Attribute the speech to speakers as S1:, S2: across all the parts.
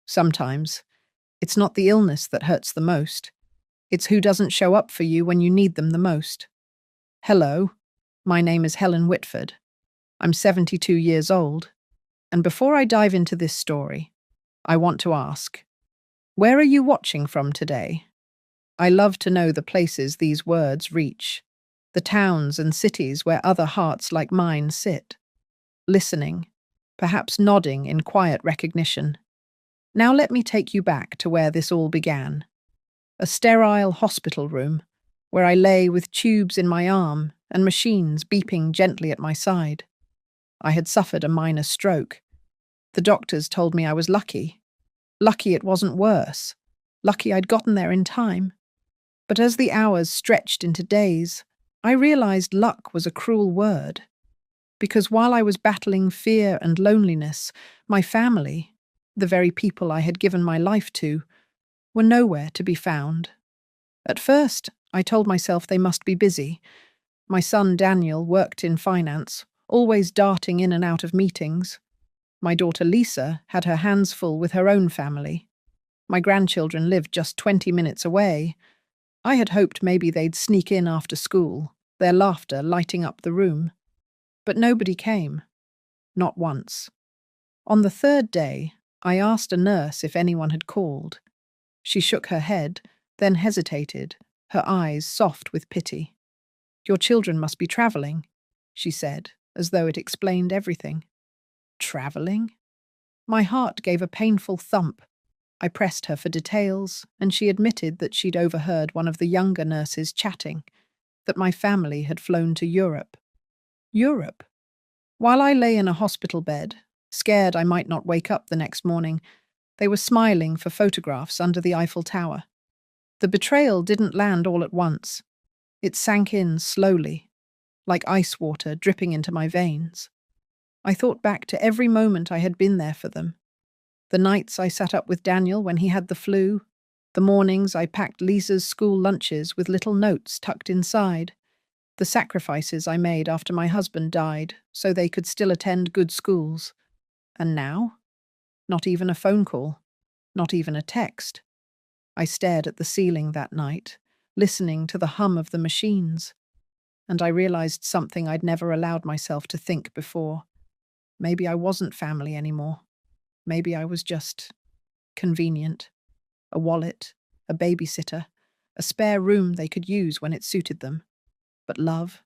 S1: Sometimes, it's not the illness that hurts the most. It's who doesn't show up for you when you need them the most. Hello, my name is Helen Whitford. I'm 72 years old, and before I dive into this story, I want to ask, where are you watching from today? I love to know the places these words reach, the towns and cities where other hearts like mine sit, listening, perhaps nodding in quiet recognition. Now let me take you back to where this all began. A sterile hospital room, where I lay with tubes in my arm and machines beeping gently at my side. I had suffered a minor stroke. The doctors told me I was lucky. Lucky it wasn't worse. Lucky I'd gotten there in time. But as the hours stretched into days, I realized luck was a cruel word. Because while I was battling fear and loneliness, my family, the very people I had given my life to, were nowhere to be found. At first, I told myself they must be busy. My son Daniel worked in finance, always darting in and out of meetings. My daughter Lisa had her hands full with her own family. My grandchildren lived just 20 minutes away. I had hoped maybe they'd sneak in after school, their laughter lighting up the room. But nobody came. Not once. On the third day, I asked a nurse if anyone had called. She shook her head, then hesitated, her eyes soft with pity. "Your children must be travelling," she said, as though it explained everything. Travelling? My heart gave a painful thump. I pressed her for details, and she admitted that she'd overheard one of the younger nurses chatting, that my family had flown to Europe. Europe? While I lay in a hospital bed, scared I might not wake up the next morning, they were smiling for photographs under the Eiffel Tower. The betrayal didn't land all at once. It sank in slowly, like ice water dripping into my veins. I thought back to every moment I had been there for them. The nights I sat up with Daniel when he had the flu, the mornings I packed Lisa's school lunches with little notes tucked inside, the sacrifices I made after my husband died so they could still attend good schools. And now? Not even a phone call, not even a text. I stared at the ceiling that night, listening to the hum of the machines, and I realized something I'd never allowed myself to think before. Maybe I wasn't family anymore. Maybe I was just convenient. A wallet, a babysitter, a spare room they could use when it suited them. But love,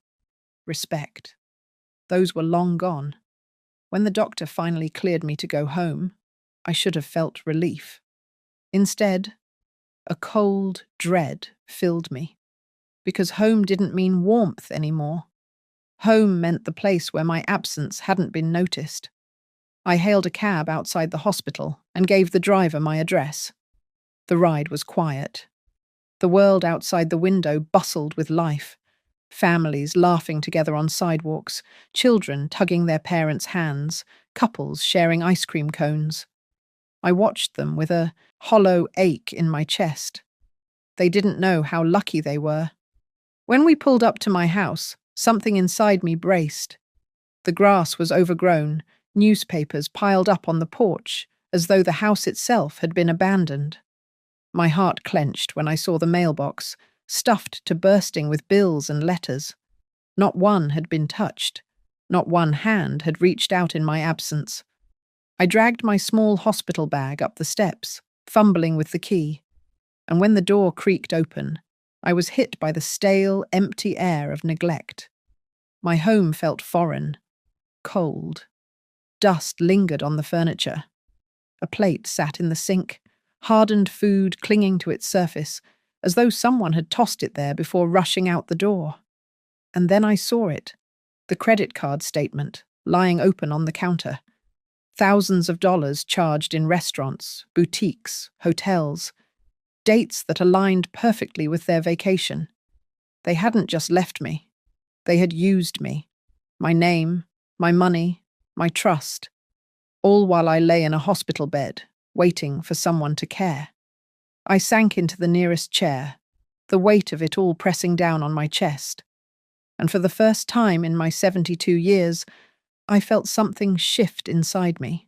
S1: respect, those were long gone. When the doctor finally cleared me to go home, I should have felt relief. Instead, a cold dread filled me, because home didn't mean warmth anymore. Home meant the place where my absence hadn't been noticed. I hailed a cab outside the hospital and gave the driver my address. The ride was quiet. The world outside the window bustled with life. Families laughing together on sidewalks, children tugging their parents' hands, couples sharing ice cream cones. I watched them with a hollow ache in my chest. They didn't know how lucky they were. When we pulled up to my house, something inside me braced. The grass was overgrown, newspapers piled up on the porch, as though the house itself had been abandoned. My heart clenched when I saw the mailbox, stuffed to bursting with bills and letters. Not one had been touched. Not one hand had reached out in my absence. I dragged my small hospital bag up the steps, fumbling with the key, and when the door creaked open, I was hit by the stale, empty air of neglect. My home felt foreign, cold. Dust lingered on the furniture. A plate sat in the sink, hardened food clinging to its surface, as though someone had tossed it there before rushing out the door. And then I saw it, the credit card statement, lying open on the counter. Thousands of dollars charged in restaurants, boutiques, hotels, dates that aligned perfectly with their vacation. They hadn't just left me. They had used me. My name, my money, my trust. All while I lay in a hospital bed, waiting for someone to care. I sank into the nearest chair, the weight of it all pressing down on my chest. And for the first time in my 72 years, I felt something shift inside me.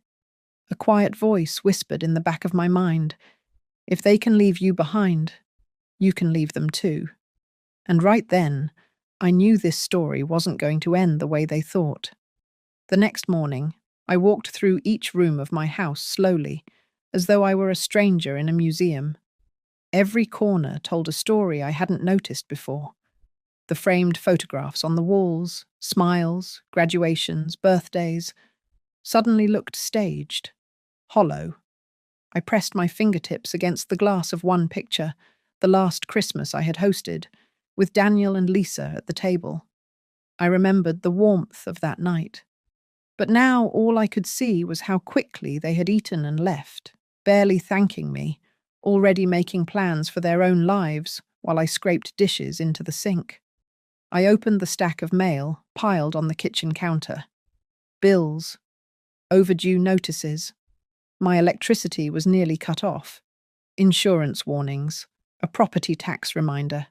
S1: A quiet voice whispered in the back of my mind, "If they can leave you behind, you can leave them too." And right then, I knew this story wasn't going to end the way they thought. The next morning, I walked through each room of my house slowly, as though I were a stranger in a museum. Every corner told a story I hadn't noticed before. The framed photographs on the walls, smiles, graduations, birthdays, suddenly looked staged, hollow. I pressed my fingertips against the glass of one picture, the last Christmas I had hosted, with Daniel and Lisa at the table. I remembered the warmth of that night. But now all I could see was how quickly they had eaten and left, barely thanking me, already making plans for their own lives while I scraped dishes into the sink. I opened the stack of mail piled on the kitchen counter. Bills, overdue notices. My electricity was nearly cut off. Insurance warnings, a property tax reminder.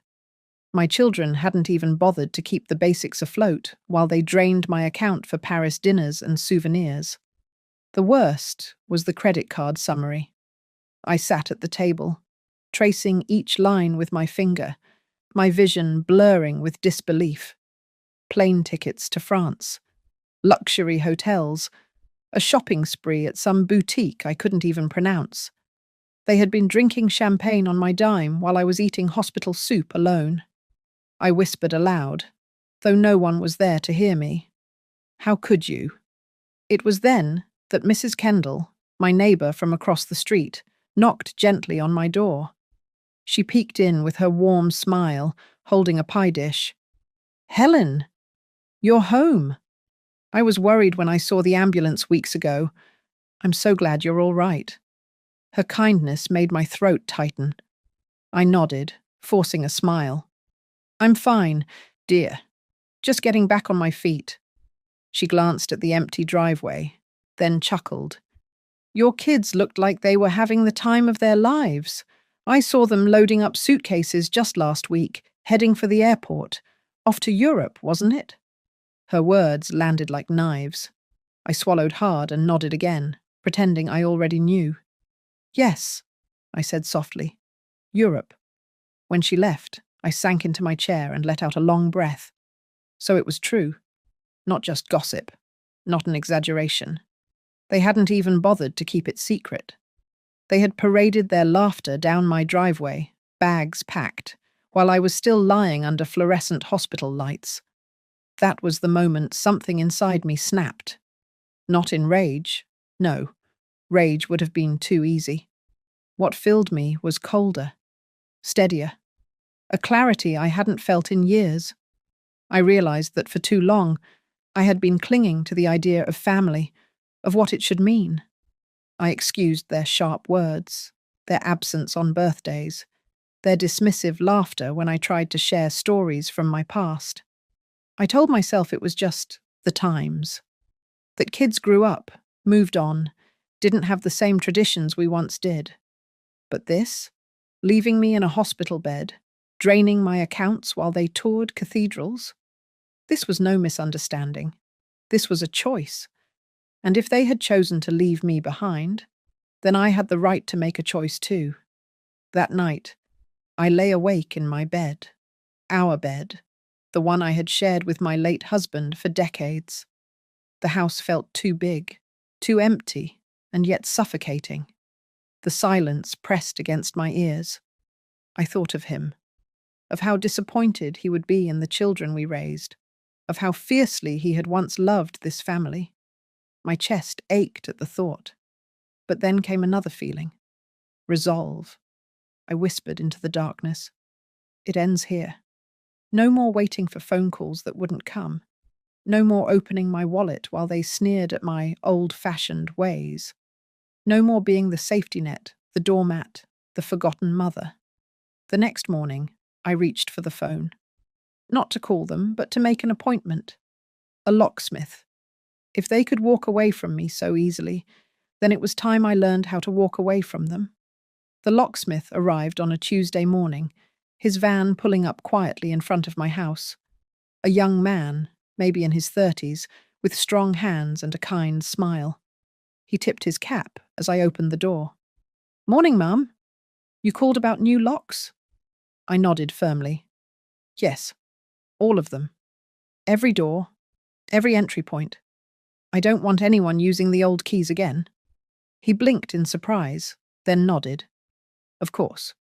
S1: My children hadn't even bothered to keep the basics afloat while they drained my account for Paris dinners and souvenirs. The worst was the credit card summary. I sat at the table, tracing each line with my finger, my vision blurring with disbelief. Plane tickets to France, luxury hotels, a shopping spree at some boutique I couldn't even pronounce. They had been drinking champagne on my dime while I was eating hospital soup alone. I whispered aloud, though no one was there to hear me. "How could you?" It was then that Mrs. Kendall, my neighbour from across the street, knocked gently on my door. She peeked in with her warm smile, holding a pie dish. "Helen, you're home. I was worried when I saw the ambulance weeks ago. I'm so glad you're all right." Her kindness made my throat tighten. I nodded, forcing a smile. "I'm fine, dear. Just getting back on my feet." She glanced at the empty driveway, then chuckled. "Your kids looked like they were having the time of their lives. I saw them loading up suitcases just last week, heading for the airport. Off to Europe, wasn't it?" Her words landed like knives. I swallowed hard and nodded again, pretending I already knew. "Yes," I said softly. "Europe." When she left, I sank into my chair and let out a long breath. So it was true. Not just gossip. Not an exaggeration. They hadn't even bothered to keep it secret. They had paraded their laughter down my driveway, bags packed, while I was still lying under fluorescent hospital lights. That was the moment something inside me snapped. Not in rage. No, rage would have been too easy. What filled me was colder, steadier, a clarity I hadn't felt in years. I realized that for too long, I had been clinging to the idea of family, of what it should mean. I excused their sharp words, their absence on birthdays, their dismissive laughter when I tried to share stories from my past. I told myself it was just the times. That kids grew up, moved on, didn't have the same traditions we once did. But this, leaving me in a hospital bed, draining my accounts while they toured cathedrals, this was no misunderstanding. This was a choice. And if they had chosen to leave me behind, then I had the right to make a choice too. That night, I lay awake in my bed, our bed, the one I had shared with my late husband for decades. The house felt too big, too empty, and yet suffocating. The silence pressed against my ears. I thought of him, of how disappointed he would be in the children we raised, of how fiercely he had once loved this family. My chest ached at the thought. But then came another feeling. Resolve. I whispered into the darkness. It ends here. No more waiting for phone calls that wouldn't come. No more opening my wallet while they sneered at my old-fashioned ways. No more being the safety net, the doormat, the forgotten mother. The next morning, I reached for the phone. Not to call them, but to make an appointment. A locksmith. If they could walk away from me so easily, then it was time I learned how to walk away from them. The locksmith arrived on a Tuesday morning, his van pulling up quietly in front of my house. A young man, maybe in his 30s, with strong hands and a kind smile. He tipped his cap as I opened the door. "Morning, Mum. You called about new locks?" I nodded firmly. "Yes, all of them. Every door, every entry point. I don't want anyone using the old keys again." He blinked in surprise, then nodded. "Of course.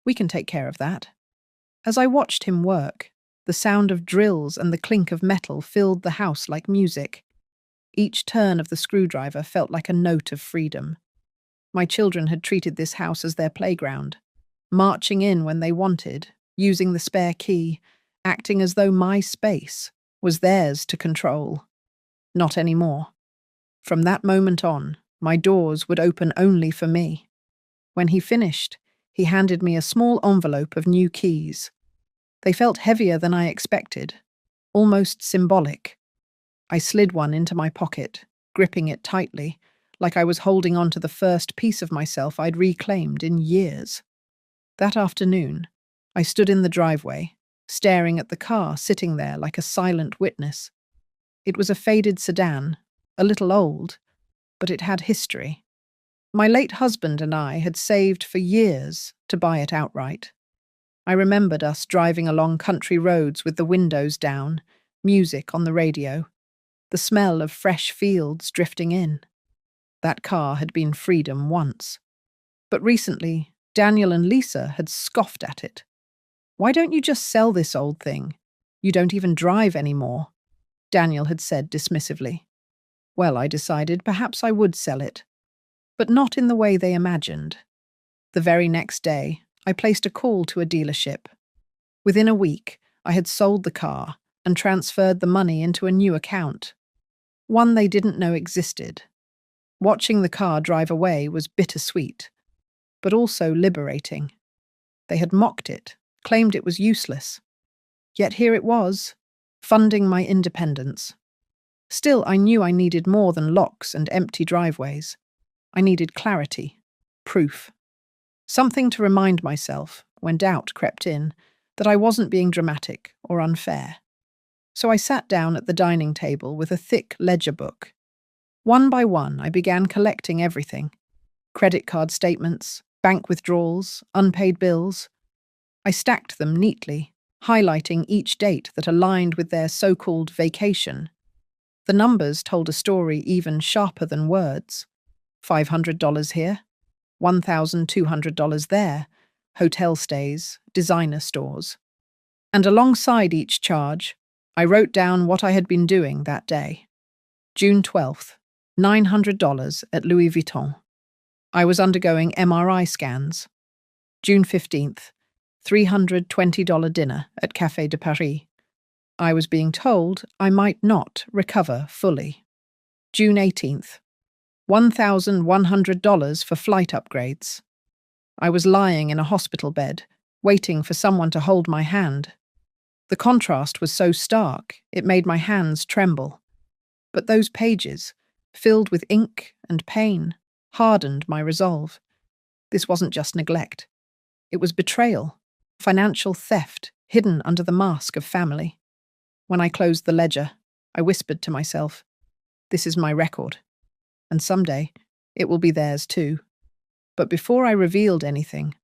S1: We can take care of that." As I watched him work, the sound of drills and the clink of metal filled the house like music. Each turn of the screwdriver felt like a note of freedom. My children had treated this house as their playground, marching in when they wanted, using the spare key, acting as though my space was theirs to control. Not anymore. From that moment on, my doors would open only for me. When he finished, he handed me a small envelope of new keys. They felt heavier than I expected, almost symbolic. I slid one into my pocket, gripping it tightly, like I was holding on to the first piece of myself I'd reclaimed in years. That afternoon, I stood in the driveway, staring at the car sitting there like a silent witness. It was a faded sedan, a little old, but it had history. My late husband and I had saved for years to buy it outright. I remembered us driving along country roads with the windows down, music on the radio, the smell of fresh fields drifting in. That car had been freedom once. But recently, Daniel and Lisa had scoffed at it. "Why don't you just sell this old thing? You don't even drive anymore," Daniel had said dismissively. Well, I decided perhaps I would sell it, but not in the way they imagined. The very next day, I placed a call to a dealership. Within a week, I had sold the car and transferred the money into a new account, one they didn't know existed. Watching the car drive away was bittersweet, but also liberating. They had mocked it, claimed it was useless. Yet here it was, funding my independence. Still, I knew I needed more than locks and empty driveways. I needed clarity, proof. Something to remind myself, when doubt crept in, that I wasn't being dramatic or unfair. So I sat down at the dining table with a thick ledger book. One by one, I began collecting everything: credit card statements, bank withdrawals, unpaid bills. I stacked them neatly, highlighting each date that aligned with their so-called vacation. The numbers told a story even sharper than words. $500 here, $1,200 there, hotel stays, designer stores. And alongside each charge, I wrote down what I had been doing that day. June 12th, $900 at Louis Vuitton. I was undergoing MRI scans. June 15th, $320 dinner at Café de Paris. I was being told I might not recover fully. June 18th, $1,100 for flight upgrades. I was lying in a hospital bed, waiting for someone to hold my hand. The contrast was so stark, it made my hands tremble. But those pages, filled with ink and pain, hardened my resolve. This wasn't just neglect. It was betrayal, financial theft hidden under the mask of family. When I closed the ledger, I whispered to myself, "This is my record, and someday it will be theirs too." But before I revealed anything,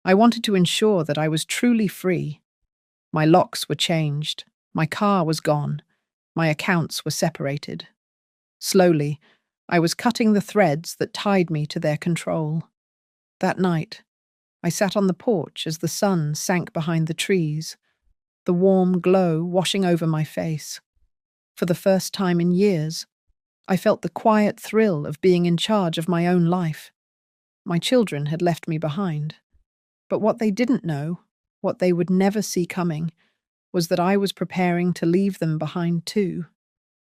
S1: I wanted to ensure that I was truly free. My locks were changed, my car was gone, my accounts were separated. Slowly, I was cutting the threads that tied me to their control. That night, I sat on the porch as the sun sank behind the trees, the warm glow washing over my face. For the first time in years, I felt the quiet thrill of being in charge of my own life. My children had left me behind, but what they didn't know, what they would never see coming, was that I was preparing to leave them behind too.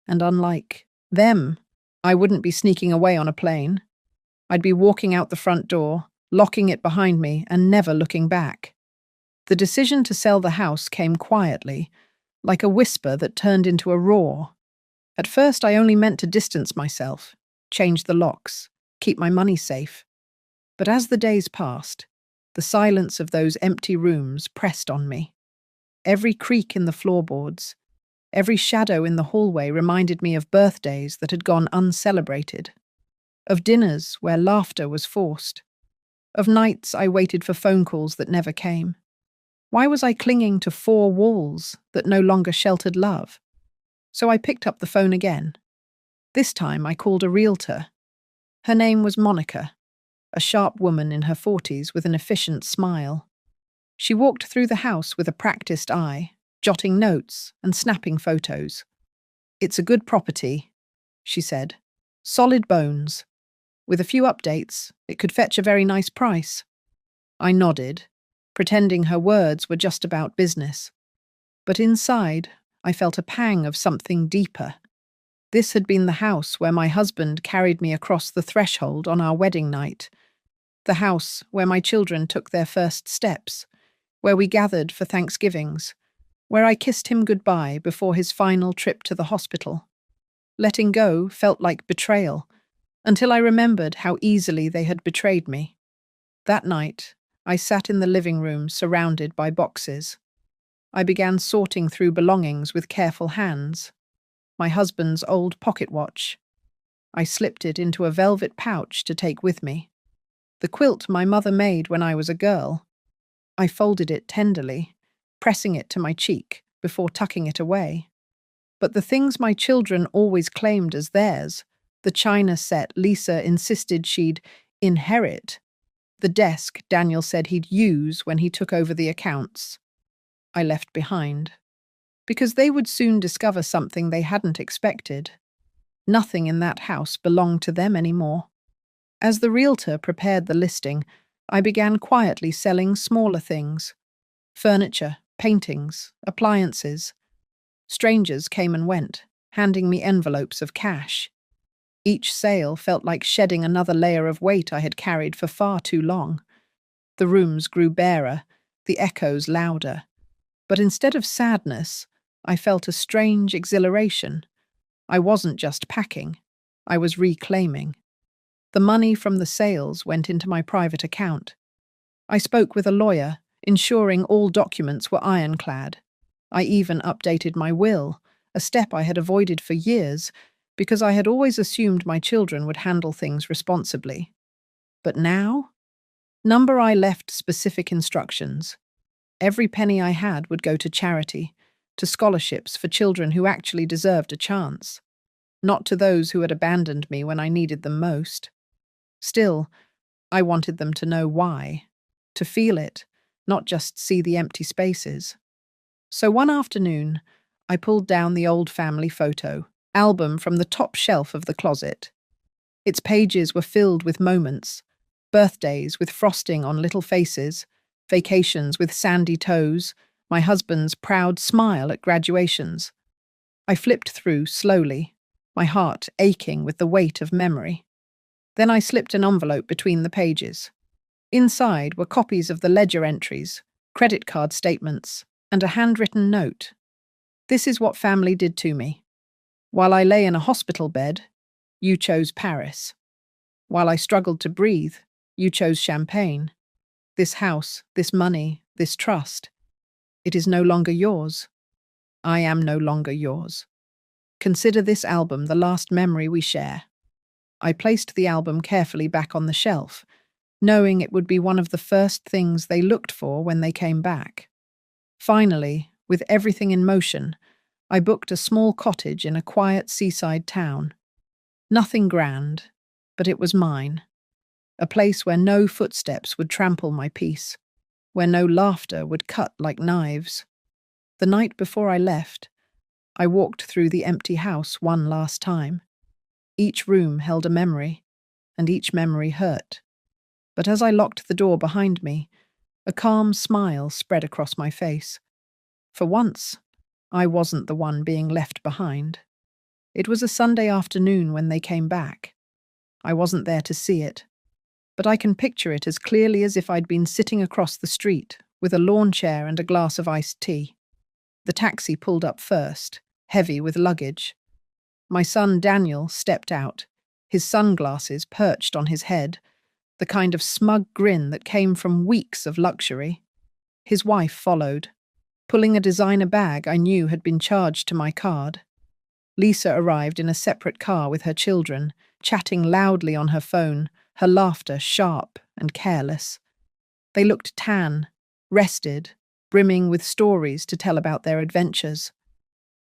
S1: And unlike them, I wouldn't be sneaking away on a plane. I'd be walking out the front door, locking it behind me, and never looking back. The decision to sell the house came quietly, like a whisper that turned into a roar. At first, I only meant to distance myself, change the locks, keep my money safe. But as the days passed, the silence of those empty rooms pressed on me. Every creak in the floorboards, every shadow in the hallway reminded me of birthdays that had gone uncelebrated. of dinners where laughter was forced, of nights I waited for phone calls that never came. Why was I clinging to four walls that no longer sheltered love? So I picked up the phone again. This time I called a realtor. Her name was Monica, a sharp woman in her 40s with an efficient smile. She walked through the house with a practiced eye, jotting notes and snapping photos. "It's a good property," she said. "Solid bones. With a few updates, it could fetch a very nice price." I nodded, pretending her words were just about business. But inside, I felt a pang of something deeper. This had been the house where my husband carried me across the threshold on our wedding night. The house where my children took their first steps, where we gathered for Thanksgivings, where I kissed him goodbye before his final trip to the hospital. Letting go felt like betrayal, until I remembered how easily they had betrayed me. That night, I sat in the living room surrounded by boxes. I began sorting through belongings with careful hands. My husband's old pocket watch. I slipped it into a velvet pouch to take with me. The quilt my mother made when I was a girl. I folded it tenderly, pressing it to my cheek before tucking it away. But the things my children always claimed as theirs, the china set Lisa insisted she'd inherit, the desk Daniel said he'd use when he took over the accounts, I left behind. Because they would soon discover something they hadn't expected. Nothing in that house belonged to them anymore. As the realtor prepared the listing, I began quietly selling smaller things. Furniture, paintings, appliances. Strangers came and went, handing me envelopes of cash. Each sale felt like shedding another layer of weight I had carried for far too long. The rooms grew barer, the echoes louder. But instead of sadness, I felt a strange exhilaration. I wasn't just packing, I was reclaiming. The money from the sales went into my private account. I spoke with a lawyer, ensuring all documents were ironclad. I even updated my will, a step I had avoided for years because I had always assumed my children would handle things responsibly. But now? Number I left specific instructions. Every penny I had would go to charity, to scholarships for children who actually deserved a chance, not to those who had abandoned me when I needed them most. Still, I wanted them to know why, to feel it, not just see the empty spaces. So one afternoon, I pulled down the old family photo album from the top shelf of the closet. Its pages were filled with moments, birthdays with frosting on little faces, vacations with sandy toes, my husband's proud smile at graduations. I flipped through slowly, my heart aching with the weight of memory. Then I slipped an envelope between the pages. Inside were copies of the ledger entries, credit card statements, and a handwritten note. "This is what family did to me. While I lay in a hospital bed, you chose Paris. While I struggled to breathe, you chose champagne. This house, this money, this trust. It is no longer yours. I am no longer yours. Consider this album the last memory we share." I placed the album carefully back on the shelf, knowing it would be one of the first things they looked for when they came back. Finally, with everything in motion, I booked a small cottage in a quiet seaside town. Nothing grand, but it was mine. A place where no footsteps would trample my peace, where no laughter would cut like knives. The night before I left, I walked through the empty house one last time. Each room held a memory, and each memory hurt. But as I locked the door behind me, a calm smile spread across my face. For once, I wasn't the one being left behind. It was a Sunday afternoon when they came back. I wasn't there to see it, but I can picture it as clearly as if I'd been sitting across the street with a lawn chair and a glass of iced tea. The taxi pulled up first, heavy with luggage. My son Daniel stepped out, his sunglasses perched on his head, the kind of smug grin that came from weeks of luxury. His wife followed, pulling a designer bag I knew had been charged to my card. Lisa arrived in a separate car with her children, chatting loudly on her phone, her laughter sharp and careless. They looked tan, rested, brimming with stories to tell about their adventures.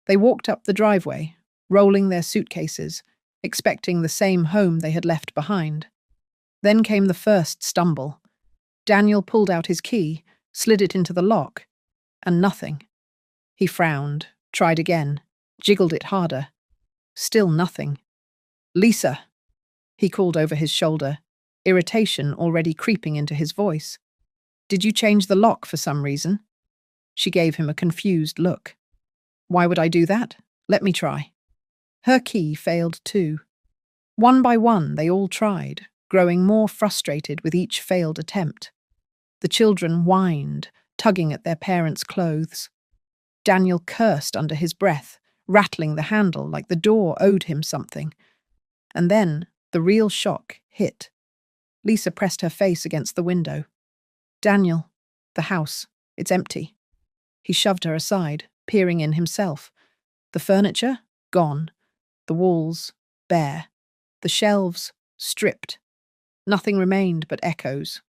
S1: They walked up the driveway, rolling their suitcases, expecting the same home they had left behind. Then came the first stumble. Daniel pulled out his key, slid it into the lock, and nothing. He frowned, tried again, jiggled it harder. Still nothing. "Lisa," he called over his shoulder, irritation already creeping into his voice. "Did you change the lock for some reason?" She gave him a confused look. "Why would I do that? Let me try." Her key failed too. One by one, they all tried, growing more frustrated with each failed attempt. The children whined, tugging at their parents' clothes. Daniel cursed under his breath, rattling the handle like the door owed him something. And then the real shock hit. Lisa pressed her face against the window. "Daniel, the house, it's empty." He shoved her aside, peering in himself. The furniture, gone. The walls, bare. The shelves, stripped. Nothing remained but echoes.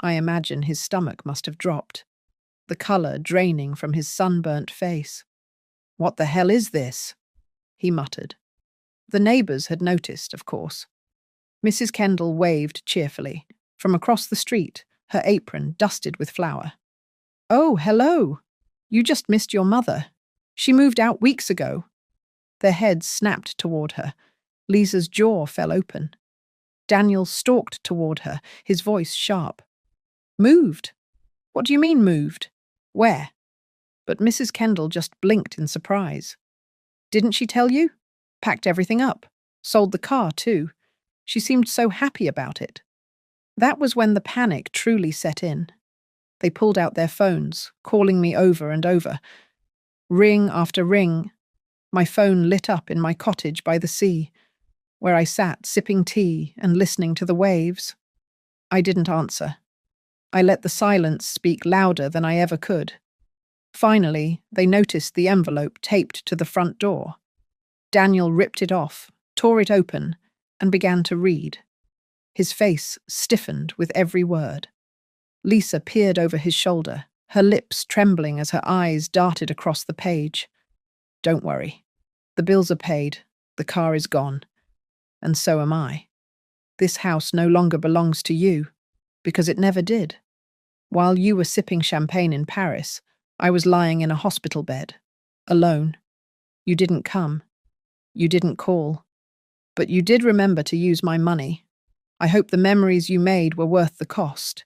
S1: I imagine his stomach must have dropped, the colour draining from his sunburnt face. "What the hell is this?" he muttered. The neighbours had noticed, of course. Mrs. Kendall waved cheerfully. From across the street, her apron dusted with flour. "Oh, hello! You just missed your mother. She moved out weeks ago." Their heads snapped toward her. Lisa's jaw fell open. Daniel stalked toward her, his voice sharp. "Moved? What do you mean moved? Where?" But Mrs. Kendall just blinked in surprise. "Didn't she tell you? Packed everything up. Sold the car, too. She seemed so happy about it." That was when the panic truly set in. They pulled out their phones, calling me over and over. Ring after ring. My phone lit up in my cottage by the sea, where I sat sipping tea and listening to the waves. I didn't answer. I let the silence speak louder than I ever could. Finally, they noticed the envelope taped to the front door. Daniel ripped it off, tore it open, and began to read. His face stiffened with every word. Lisa peered over his shoulder, her lips trembling as her eyes darted across the page. "Don't worry. The bills are paid, the car is gone, and so am I. This house no longer belongs to you, because it never did. While you were sipping champagne in Paris, I was lying in a hospital bed, alone. You didn't come. You didn't call. But you did remember to use my money. I hope the memories you made were worth the cost.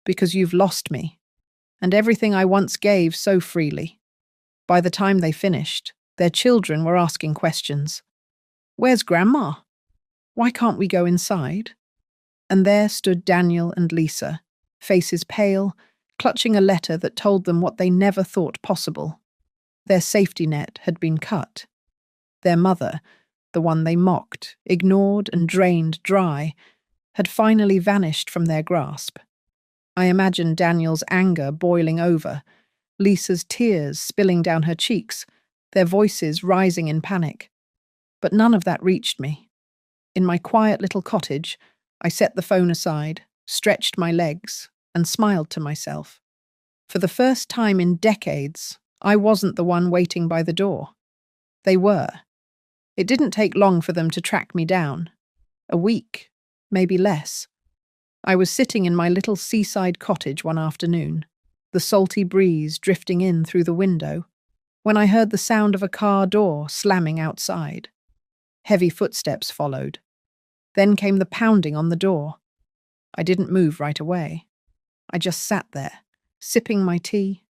S1: Because you've lost me, and everything I once gave so freely." By the time they finished, their children were asking questions. "Where's Grandma? Why can't we go inside?" And there stood Daniel and Lisa, faces pale, clutching a letter that told them what they never thought possible. Their safety net had been cut. Their mother, the one they mocked, ignored and drained dry, had finally vanished from their grasp. I imagined Daniel's anger boiling over, Lisa's tears spilling down her cheeks, their voices rising in panic. But none of that reached me. In my quiet little cottage, I set the phone aside, stretched my legs, and smiled to myself. For the first time in decades, I wasn't the one waiting by the door. They were. It didn't take long for them to track me down. A week, maybe less. I was sitting in my little seaside cottage one afternoon, the salty breeze drifting in through the window, when I heard the sound of a car door slamming outside. Heavy footsteps followed. Then came the pounding on the door. I didn't move right away. I just sat there, sipping my tea,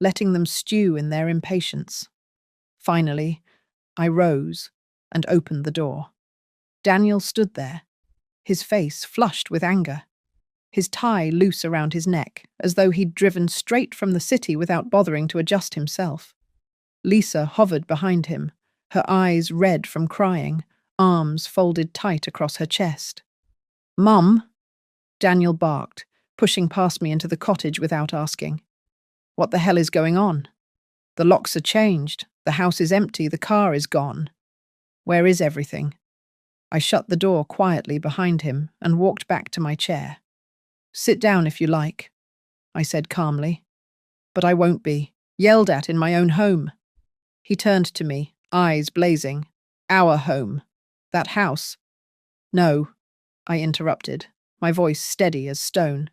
S1: letting them stew in their impatience. Finally, I rose and opened the door. Daniel stood there, his face flushed with anger, his tie loose around his neck, as though he'd driven straight from the city without bothering to adjust himself. Lisa hovered behind him, her eyes red from crying, arms folded tight across her chest. "Mum," Daniel barked, pushing past me into the cottage without asking. "What the hell is going on? The locks are changed, the house is empty, the car is gone. Where is everything?" I shut the door quietly behind him and walked back to my chair. "Sit down if you like," I said calmly. "But I won't be. Yelled at in my own home." He turned to me, eyes blazing. "Our home. That house." "No," I interrupted, my voice steady as stone.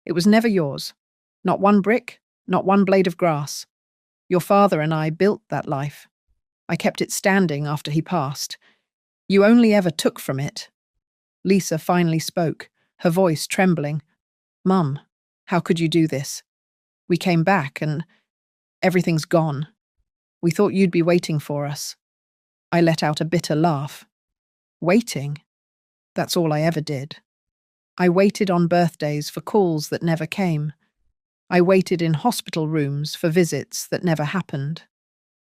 S1: "It was never yours. Not one brick, not one blade of grass. Your father and I built that life. I kept it standing after he passed. You only ever took from it." Lisa finally spoke, her voice trembling. "Mum, how could you do this? We came back and everything's gone. We thought you'd be waiting for us." I let out a bitter laugh. Waiting? That's all I ever did. I waited on birthdays for calls that never came. I waited in hospital rooms for visits that never happened.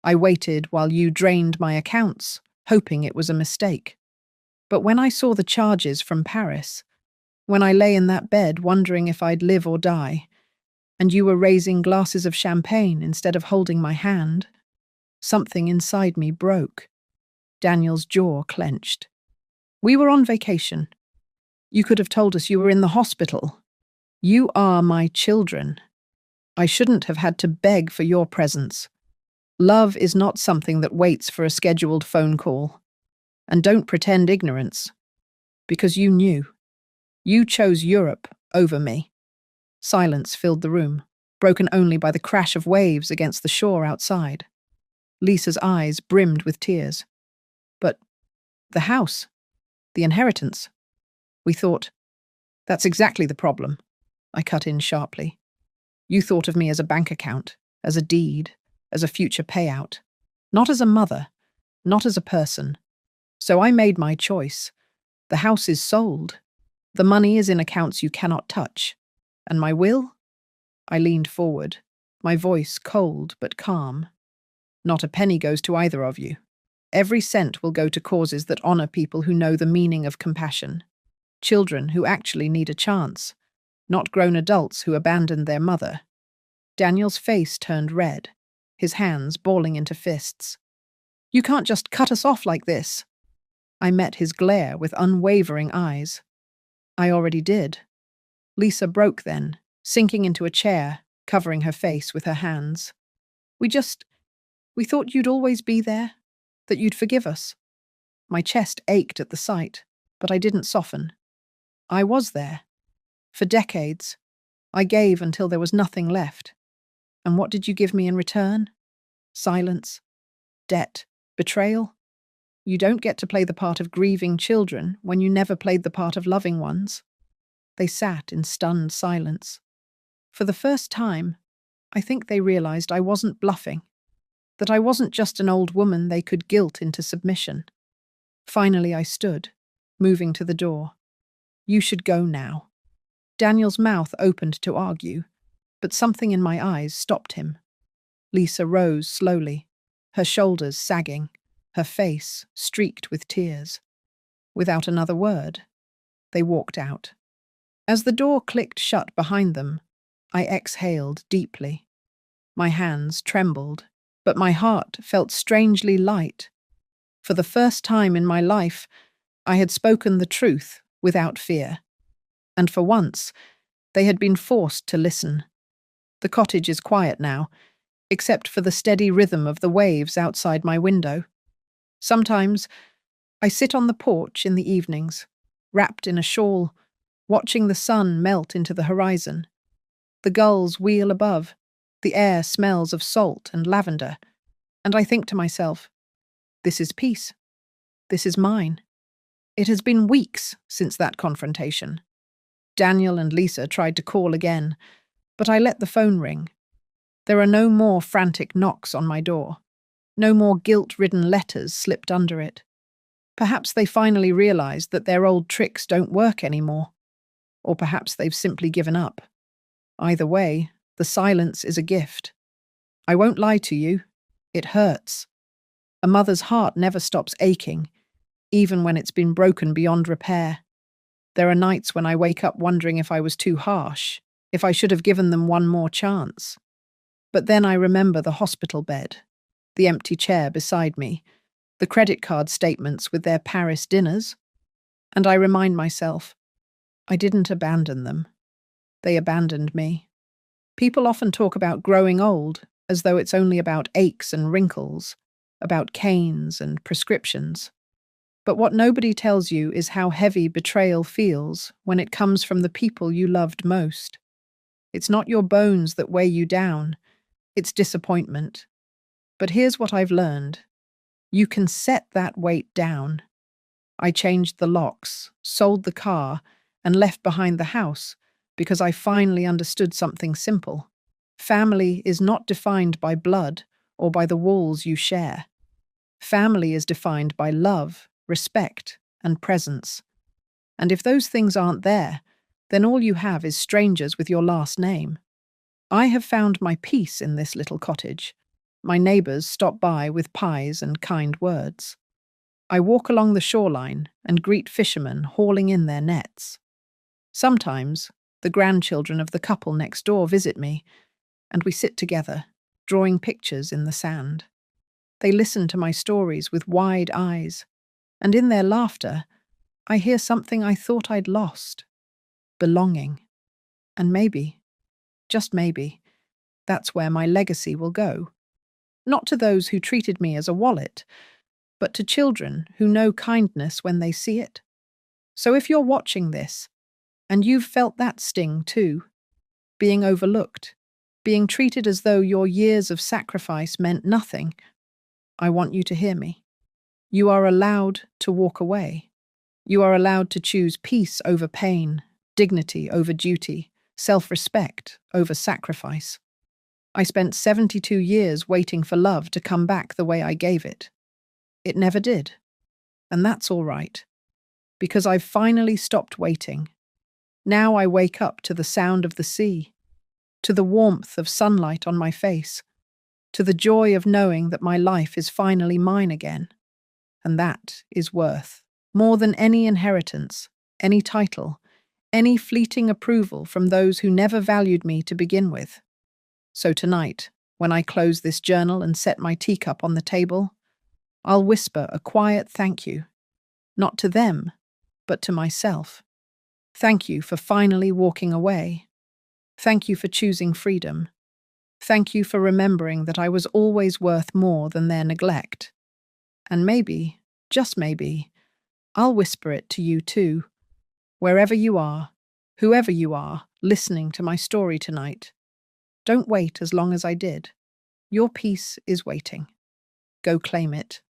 S1: I waited while you drained my accounts, hoping it was a mistake. But when I saw the charges from Paris, when I lay in that bed wondering if I'd live or die, and you were raising glasses of champagne instead of holding my hand, something inside me broke. Daniel's jaw clenched. "We were on vacation. You could have told us you were in the hospital. You are my children. I shouldn't have had to beg for your presence. Love is not something that waits for a scheduled phone call. And don't pretend ignorance. Because you knew. You chose Europe over me." Silence filled the room, broken only by the crash of waves against the shore outside. Lisa's eyes brimmed with tears. "But the house, the inheritance. We thought—" "That's exactly the problem," I cut in sharply. "You thought of me as a bank account, as a deed, as a future payout. Not as a mother, not as a person. So I made my choice. The house is sold. The money is in accounts you cannot touch. And my will?" I leaned forward, my voice cold but calm. "Not a penny goes to either of you. Every cent will go to causes that honor people who know the meaning of compassion. Children who actually need a chance, not grown adults who abandoned their mother." Daniel's face turned red, his hands balling into fists. "You can't just cut us off like this." I met his glare with unwavering eyes. "I already did." Lisa broke then, sinking into a chair, covering her face with her hands. We thought you'd always be there, that you'd forgive us." My chest ached at the sight, but I didn't soften. I was there. For decades. I gave until there was nothing left. And what did you give me in return? Silence, debt, betrayal. You don't get to play the part of grieving children when you never played the part of loving ones. They sat in stunned silence. For the first time, I think they realized I wasn't bluffing, that I wasn't just an old woman they could guilt into submission. Finally I stood, moving to the door. "You should go now." Daniel's mouth opened to argue, but something in my eyes stopped him. Lisa rose slowly, her shoulders sagging, her face streaked with tears. Without another word, they walked out. As the door clicked shut behind them, I exhaled deeply. My hands trembled, but my heart felt strangely light. For the first time in my life, I had spoken the truth without fear. And for once, they had been forced to listen. The cottage is quiet now, except for the steady rhythm of the waves outside my window. Sometimes, I sit on the porch in the evenings, wrapped in a shawl, watching the sun melt into the horizon. The gulls wheel above, the air smells of salt and lavender, and I think to myself, this is peace. This is mine. It has been weeks since that confrontation. Daniel and Lisa tried to call again, but I let the phone ring. There are no more frantic knocks on my door. No more guilt-ridden letters slipped under it. Perhaps they finally realized that their old tricks don't work anymore. Or perhaps they've simply given up. Either way, the silence is a gift. I won't lie to you. It hurts. A mother's heart never stops aching, even when it's been broken beyond repair. There are nights when I wake up wondering if I was too harsh, if I should have given them one more chance. But then I remember the hospital bed, the empty chair beside me, the credit card statements with their Paris dinners, and I remind myself, I didn't abandon them. They abandoned me. People often talk about growing old as though it's only about aches and wrinkles, about canes and prescriptions. But what nobody tells you is how heavy betrayal feels when it comes from the people you loved most. It's not your bones that weigh you down, it's disappointment. But here's what I've learned. You can set that weight down. I changed the locks, sold the car, and left behind the house because I finally understood something simple. Family is not defined by blood or by the walls you share. Family is defined by love, respect, and presence. And if those things aren't there, then all you have is strangers with your last name. I have found my peace in this little cottage. My neighbours stop by with pies and kind words. I walk along the shoreline and greet fishermen hauling in their nets. Sometimes, the grandchildren of the couple next door visit me, and we sit together, drawing pictures in the sand. They listen to my stories with wide eyes, and in their laughter, I hear something I thought I'd lost: belonging. And maybe, just maybe, that's where my legacy will go. Not to those who treated me as a wallet, but to children who know kindness when they see it. So if you're watching this, and you've felt that sting too, being overlooked, being treated as though your years of sacrifice meant nothing, I want you to hear me. You are allowed to walk away. You are allowed to choose peace over pain, dignity over duty, self-respect over sacrifice. I spent 72 years waiting for love to come back the way I gave it. It never did. And that's all right, because I've finally stopped waiting. Now I wake up to the sound of the sea, to the warmth of sunlight on my face, to the joy of knowing that my life is finally mine again. And that is worth more than any inheritance, any title, any fleeting approval from those who never valued me to begin with. So tonight, when I close this journal and set my teacup on the table, I'll whisper a quiet thank you, not to them, but to myself. Thank you for finally walking away. Thank you for choosing freedom. Thank you for remembering that I was always worth more than their neglect. And maybe, just maybe, I'll whisper it to you too, wherever you are, whoever you are, listening to my story tonight. Don't wait as long as I did. Your peace is waiting. Go claim it.